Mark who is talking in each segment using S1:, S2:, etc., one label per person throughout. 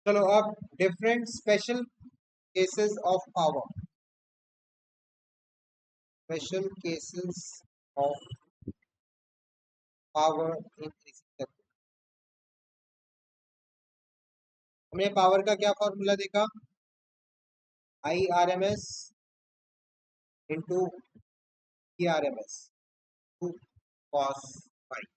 S1: चलो अब different special cases of power, special cases of power in AC circuit. हमने power का क्या फॉर्मूला देखा, I R M S into P R M S to cos phi.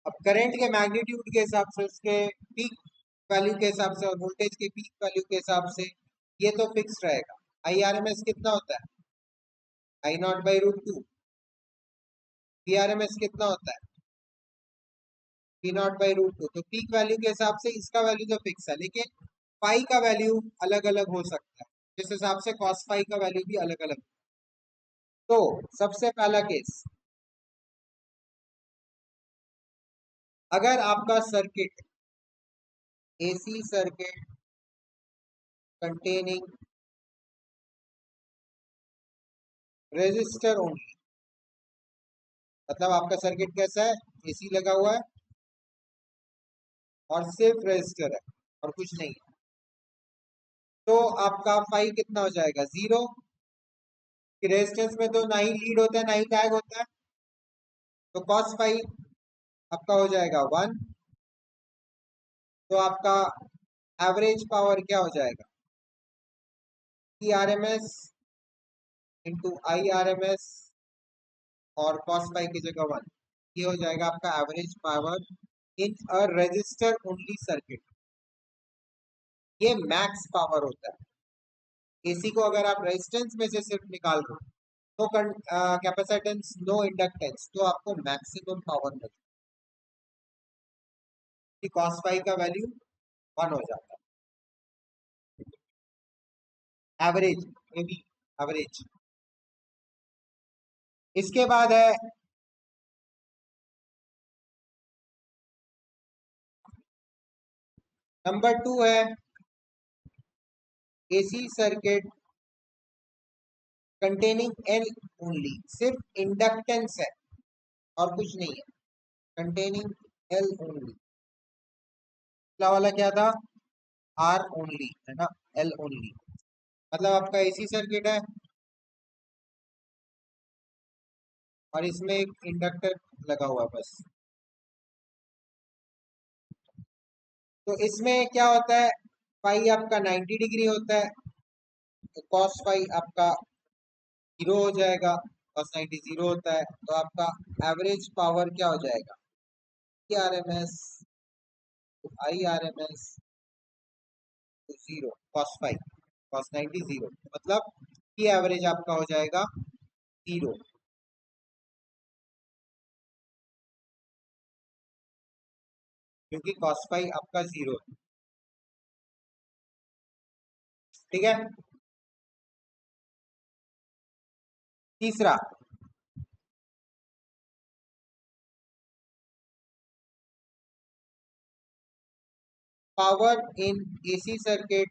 S1: अब current के magnitude के हिसाब से, उसके पीक वैल्यू के हिसाब से और वोल्टेज के पीक वैल्यू के हिसाब से ये तो फिक्स रहेगा। आई आर एम एस कितना होता है, I naught by root two. P R M S कितना होता है, P naught by root two. तो पीक वैल्यू के हिसाब से इसका वैल्यू तो फिक्स है, लेकिन पाई का वैल्यू अलग अलग हो सकता है, जिस हिसाब से कॉस पाई का वैल्यू भी अलग अलग। तो सबसे पहला केस, अगर आपका circuit AC circuit containing resistor only, मतलब आपका सर्किट कैसा है, एसी लगा हुआ है और सिर्फ रेजिस्टर है और कुछ नहीं है, तो आपका फाई कितना हो जाएगा, जीरो। रेजिस्टेंस में तो ना ही लीड होता है ना ही लैग होता है, तो कॉस फाई आपका हो जाएगा वन। तो आपका एवरेज पावर क्या हो जाएगा, P R M S into I R M S और कॉस फाई की जगह वन। ये हो जाएगा आपका average power in a resistor only circuit. ये मैक्स पावर होता है। एसी को अगर आप रेजिस्टेंस में से सिर्फ निकाल दो, नो कैपेसिटेंस नो इंडक्टेंस, तो आपको मैक्सिमम पावर मिलेगी। कॉस फाई का वैल्यू वन हो जाता है, एवरेज में भी एवरेज। इसके बाद है नंबर टू है AC circuit containing L only, सिर्फ इंडक्टेंस है और कुछ नहीं है, कंटेनिंग एल ओनली। पिछला वाला क्या था, आर ओनली है ना, एल ओनली। मतलब आपका एसी सर्किट है और इसमें एक इंडक्टर लगा हुआ है बस। तो इसमें क्या होता है, फाई आपका 90 डिग्री होता है, तो कॉस फाई आपका जीरो हो जाएगा, कॉस 90 जीरो होता है, तो आपका एवरेज पावर क्या हो जाएगा, P R M S I R M S zero cos phi, cos 90 zero, मतलब पी एवरेज आपका हो जाएगा जीरो, क्योंकि कॉस फाई आपका जीरो है। ठीक है। तीसरा, power in AC circuit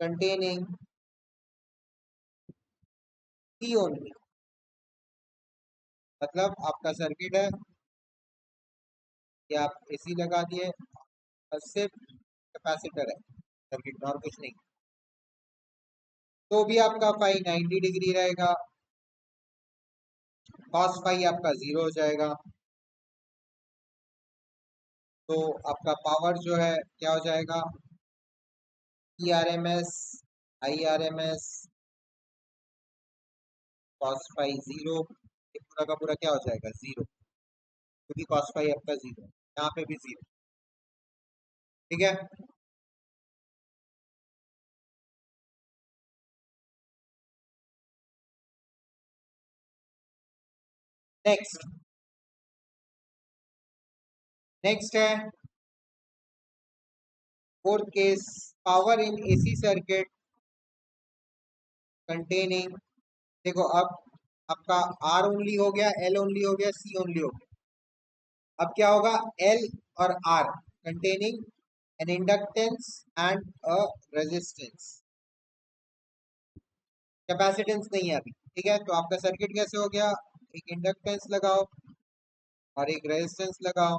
S1: containing C only, मतलब आपका सर्किट है, या आप एसी लगा दिए और सिर्फ कैपेसिटर है सर्किट में और कुछ नहीं, तो भी आपका फाई 90 डिग्री रहेगा, कॉस फाई आपका जीरो हो जाएगा। तो आपका पावर जो है क्या हो जाएगा, P R M S I R M S cos phi zero, ये पूरा का पूरा क्या हो जाएगा, जीरो, क्योंकि कॉस फाई आपका जीरो, यहाँ पे भी जीरो। ठीक है। नेक्स्ट, नेक्स्ट है fourth case, power in AC circuit containing, देखो अब आपका आर ओनली हो गया, एल ओनली हो गया, सी ओनली हो गया। अब क्या होगा, एल और R containing an inductance and a resistance, capacitance नहीं है अभी। ठीक है, तो आपका सर्किट कैसे हो गया, एक इंडक्टेंस लगाओ और एक रेजिस्टेंस लगाओ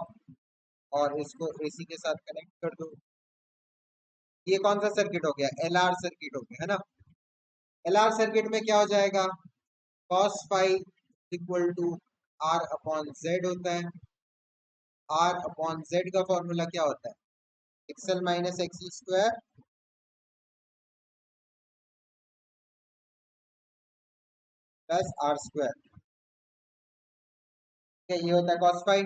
S1: और इसको एसी के साथ कनेक्ट कर दो। ये कौन सा सर्किट हो गया? एलआर सर्किट हो गया, है ना। एलआर सर्किट में क्या हो जाएगा? cos phi equal to R upon Z होता है। आर अपॉन जेड का फॉर्मूला क्या होता है? XL minus XC square plus R square. ये होता है cos फाई।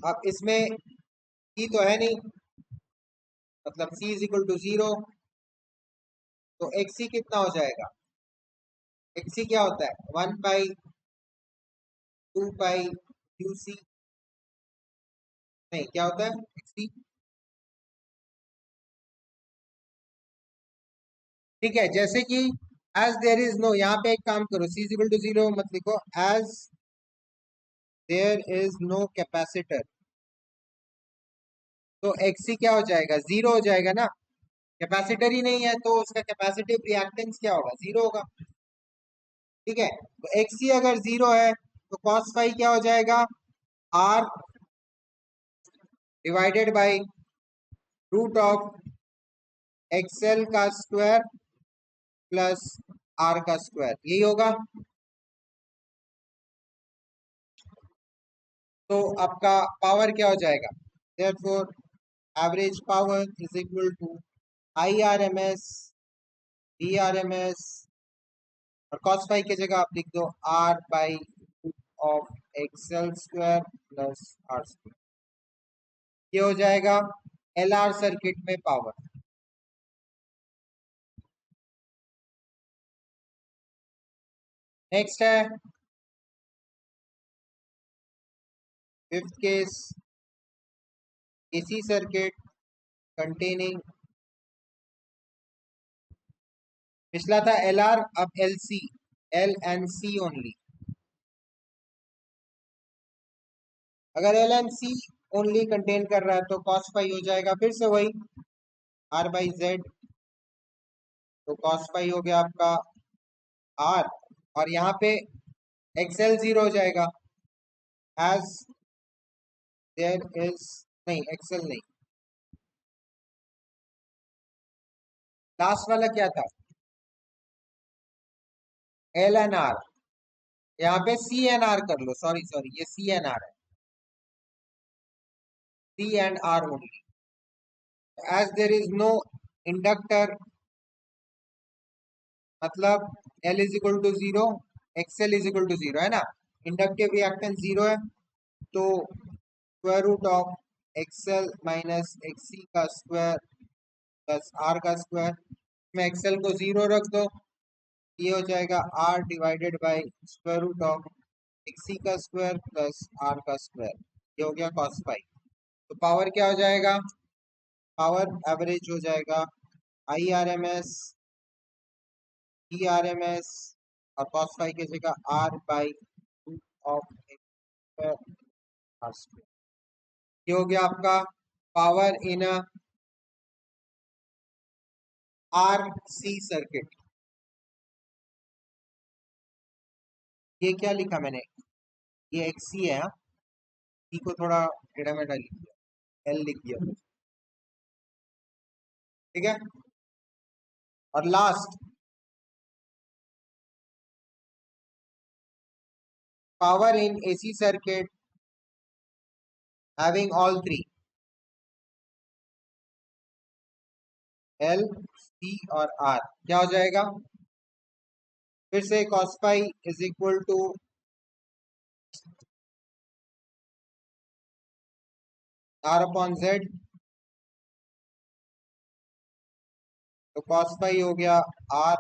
S1: अब इसमें c तो है नहीं, मतलब c इज इक्वल टू 0, तो एक्सी कितना हो जाएगा? एक्सी क्या होता है? 1/2 पाई यू सी। नहीं, क्या होता है एक्सी? ठीक है, जैसे कि एज देयर इज नो, यहाँ पे एक काम करो, सी इज इक्वल टू 0 मत लिखो, as there is no capacitor, तो एक्सी क्या हो जाएगा? 0 हो जाएगा ना। कैपेसिटर ही नहीं है तो उसका कैपेसिटिव रिएक्टेंस क्या होगा? 0 होगा। ठीक है, तो एक्सी अगर 0 है तो कॉस फाई क्या हो जाएगा? R divided by root of XL का स्क्वायर प्लस आर का स्क्वायर, यही होगा। तो आपका पावर क्या हो जाएगा? Therefore average power is equal to I R M S D R M S, और cos फाई की जगह आप लिख दो R by root of XL square plus R square. ये हो जाएगा एल आर सर्किट में पावर। नेक्स्ट है fifth case, AC circuit containing, पिछला था एल आर, अब L C, L N C only. अगर L N C only contain कर रहा है तो cos फाई हो जाएगा फिर से वही आर बाई जेड, तो cos फाई हो गया आपका आर, और यहाँ पे एक्सएल 0 हो जाएगा एज देयर इज, नहीं एक्सएल नहीं, लास्ट वाला क्या था? एल एन आर, यहाँ पे सी एन आर कर लो, सॉरी सॉरी ये सी एन आर है, C and R only. As there is no inductor, मतलब L is equal to 0, XL is equal to 0, है ना। इंडक्टिव रिएक्टेंस 0 है, तो square root of XL minus XC का square plus R का square, में XL को 0 रख दो, ये हो जाएगा R divided by square root of XC का स्क्वायर प्लस आर का स्क्वायर, ये हो गया cos फाई। तो पावर क्या हो जाएगा? पावर एवरेज हो जाएगा I R M S D R M S, और cos फाई की जगह R by root of X R square. ये हो गया आपका power in R C circuit. ये क्या लिखा मैंने? ये एक्स सी है, हाँ? सी को थोड़ा टेढ़ा मेढ़ा लिख दिया, एल लिख दिया, ठीक है। और last power in AC circuit having all three, L C और आर, क्या हो जाएगा? फिर से cos phi is equal to R upon Z, तो cos फाई हो गया आर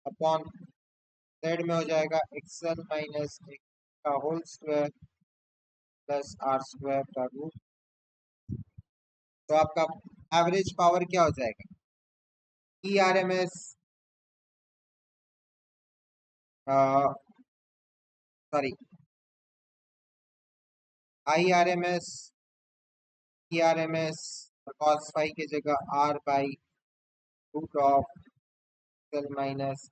S1: अपॉन जेड में हो जाएगा एक्सएल माइनस एक्स का whole square plus R square का रूट, तो आपका एवरेज पावर क्या हो जाएगा? E R M S, sorry I R M S E R M S, cos phi की जगह R by root of XL minus,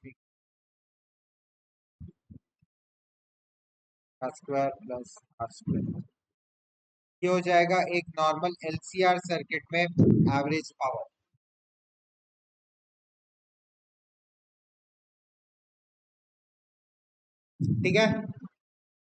S1: R square plus R square, ये हो जाएगा एक नॉर्मल एलसीआर सर्किट में एवरेज पावर। ठीक है।